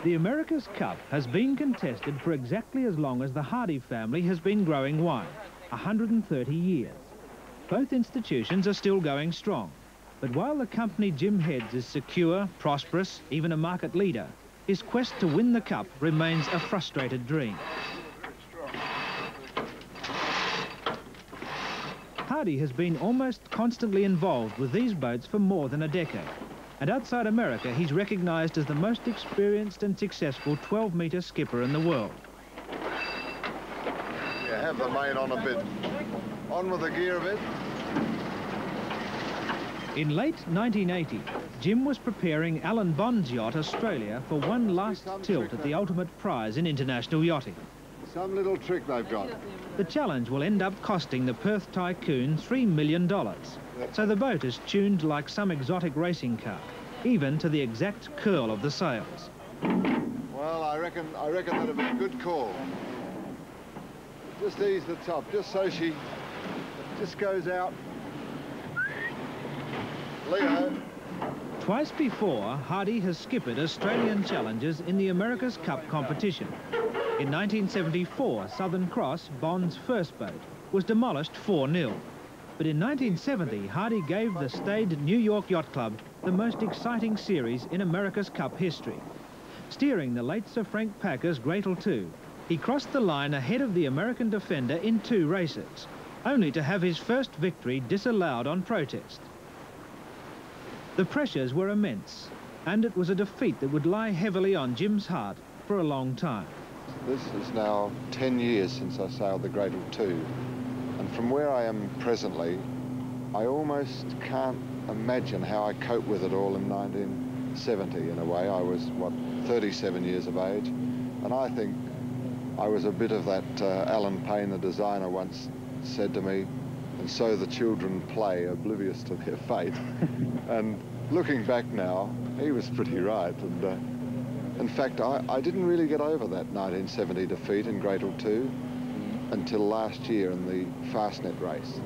The America's Cup has been contested for exactly as long as the Hardy family has been growing wine, 130 years. Both institutions are still going strong, but while the company Jim heads is secure, prosperous, even a market leader, his quest to win the Cup remains a frustrated dream. Hardy has been almost constantly involved with these boats for more than a decade. And outside America, he's recognised as the most experienced and successful 12-metre skipper in the world. Yeah, have the main on a bit. On with the gear a bit. In late 1980, Jim was preparing Alan Bond's yacht Australia for one last tilt at the ultimate prize in international yachting. Some little trick they've got. The challenge will end up costing the Perth Tycoon $3 million. So the boat is tuned like some exotic racing car, even to the exact curl of the sails. Well, I reckon that'd be a good call. Just ease the top, just so she just goes out. Leo. Twice before, Hardy has skippered Australian challengers in the America's Cup competition. In 1974, Southern Cross, Bond's first boat, was demolished 4-0. But in 1970, Hardy gave the staid New York Yacht Club the most exciting series in America's Cup history. Steering the late Sir Frank Packer's Greatle 2, he crossed the line ahead of the American defender in 2 races, only to have his first victory disallowed on protest. The pressures were immense, and it was a defeat that would lie heavily on Jim's heart for a long time. This is now 10 years since I sailed the Greatle 2, and from where I am presently, I almost can't imagine how I coped with it all in 1970 in a way. I was, what, 37 years of age, and I think I was a bit of that Alan Payne, the designer, once said to me, and so the children play, oblivious to their fate. And looking back now, he was pretty right. And in fact, I didn't really get over that 1970 defeat in Greatle 2 until last year in the Fastnet race.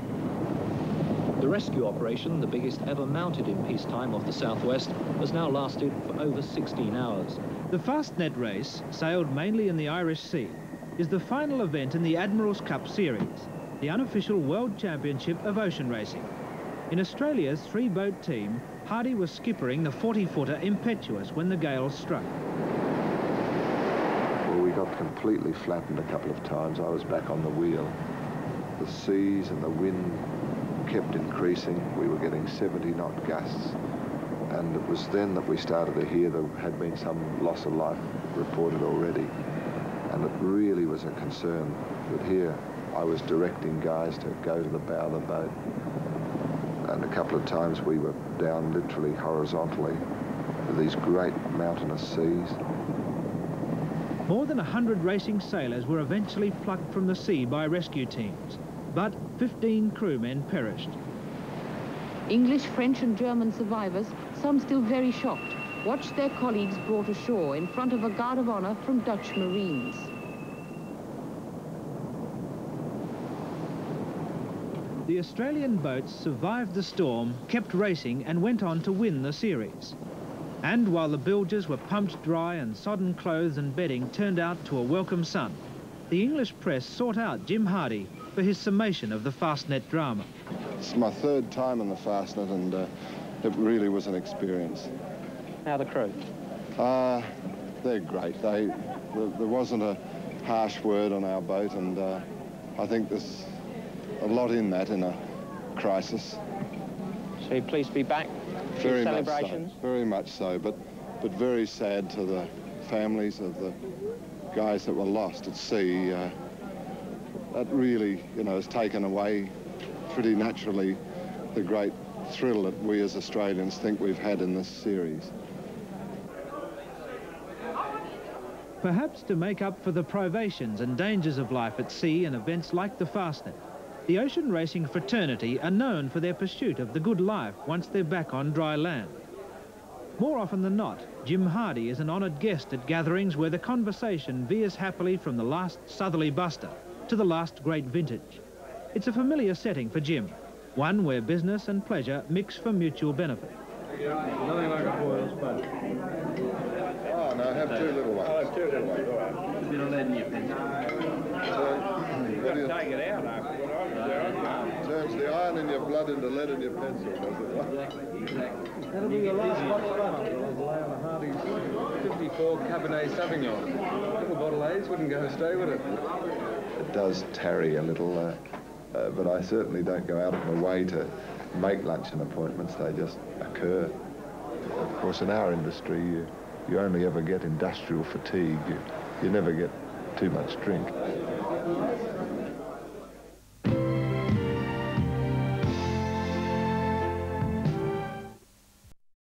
The rescue operation, the biggest ever mounted in peacetime off the southwest, has now lasted for over 16 hours. The Fastnet race, sailed mainly in the Irish Sea, is the final event in the Admiral's Cup Series, the unofficial World Championship of ocean racing. In Australia's 3-boat team, Hardy was skippering the 40-footer Impetuous when the gale struck. Well, we got completely flattened a couple of times. I was back on the wheel. The seas and the wind kept increasing. We were getting 70-knot gusts. And it was then that we started to hear there had been some loss of life reported already. And it really was a concern. But here I was directing guys to go to the bow of the boat. And a couple of times we were down literally horizontally with these great mountainous seas. More than 100 racing sailors were eventually plucked from the sea by rescue teams, but 15 crewmen perished. English, French and German survivors, some still very shocked, watched their colleagues brought ashore in front of a guard of honor from Dutch Marines. The Australian boats survived the storm, kept racing and went on to win the series. And while the bilges were pumped dry and sodden clothes and bedding turned out to a welcome sun, the English press sought out Jim Hardy for his summation of the Fastnet drama. It's my 3rd time in the Fastnet, and it really was an experience. How are the crew? They're great. There wasn't a harsh word on our boat, and I think there's a lot in that in a crisis. So you're pleased to be back? Very celebrations? Much so, very much so, but very sad to the families of the guys that were lost at sea. That really, you know, has taken away pretty naturally the great thrill that we as Australians think we've had in this series. Perhaps to make up for the privations and dangers of life at sea and events like the Fastnet, the ocean racing fraternity are known for their pursuit of the good life once they're back on dry land. More often than not, Jim Hardy is an honoured guest at gatherings where the conversation veers happily from the last southerly buster to the last great vintage. It's a familiar setting for Jim, one where business and pleasure mix for mutual benefit. Nothing like a boiled spud. Oh, no, have 2 little ones. I'll have 2 little ones, all right. A bit of lead in your pencil. Take it out after what Turns the iron in your blood into lead in your pencil, does it? Exactly. That'll be your last bottle of Leona Hardy's 54 Cabernet Sauvignon. Little bottle A's wouldn't go astray with it. It does tarry a little, but I certainly don't go out of my way to make luncheon appointments. They just occur. Of course, in our industry, you only ever get industrial fatigue. You never get too much drink.